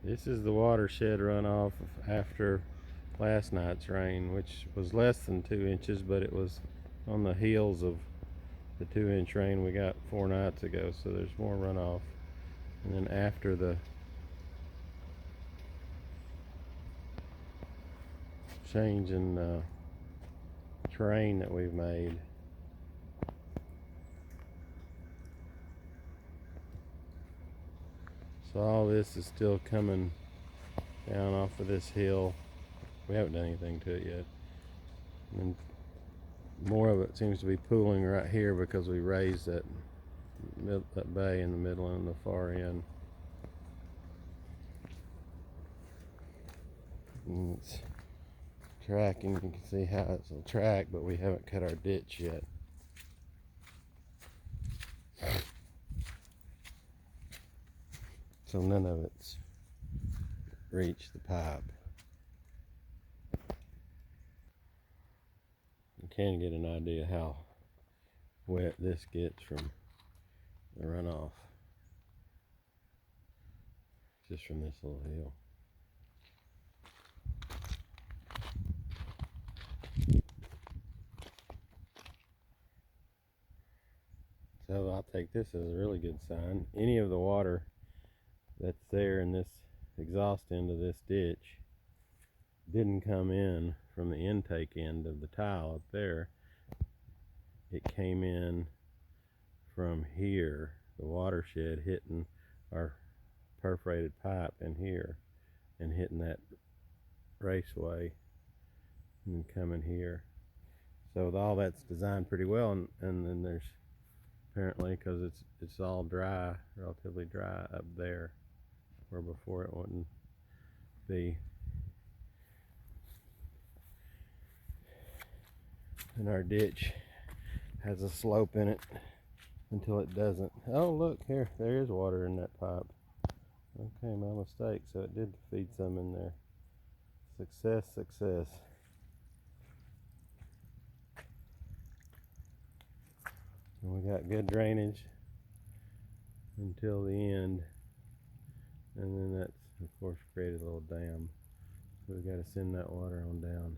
This is the watershed runoff after last night's rain, which was less than 2 inches, but it was on the heels of the 2-inch rain we got 4 nights ago, so there's more runoff. And then after the change in terrain that we've made, so all this is still coming down off of this hill. We haven't done anything to it yet. And more of it seems to be pooling right here because we raised that bay in the middle and the far end. And it's tracking. You can see how it's a track, but we haven't cut our ditch yet. So none of it's reached the pipe. You can get an idea how wet this gets from the runoff, just from this little hill. So I'll take this as a really good sign. Any of the water that's there in this exhaust end of this ditch didn't come in from the intake end of the tile up there. It came in from here, the watershed hitting our perforated pipe in here and hitting that raceway and coming here. So all that's designed pretty well, and then there's apparently, because it's all dry, relatively dry up there, where before it wouldn't be. And our ditch has a slope in it until it doesn't. Oh look, here, there is water in that pipe. Okay, my mistake. So it did feed some in there. Success, success. And we got good drainage until the end, and then that's of course created a little dam. So we got to send that water on down.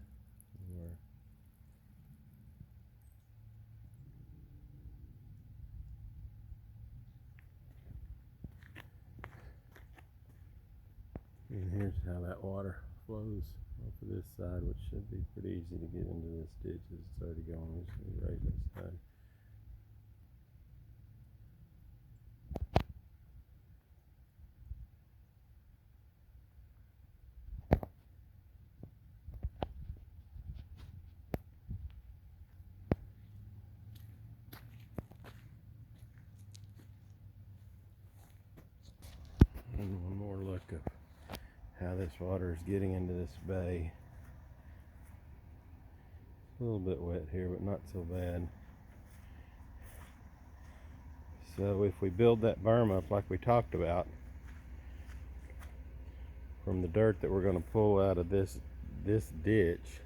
And here's how that water flows off of this side, which should be pretty easy to get into this ditch as it's already going. We should be right this side. And one more look of how this water is getting into this bay. It's a little bit wet here, but not so bad. So if we build that berm up like we talked about, from the dirt that we're going to pull out of this ditch,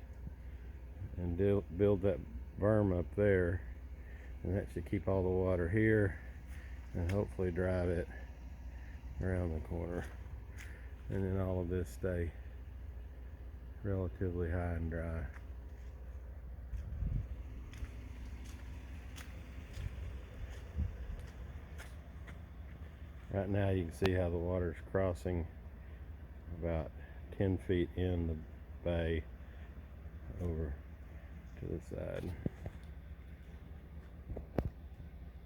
and build that berm up there, and that should keep all the water here and hopefully drive it around the corner, and then all of this stay relatively high and dry. Right now you can see how the water's crossing about 10 feet in the bay over to the side.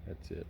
That's it.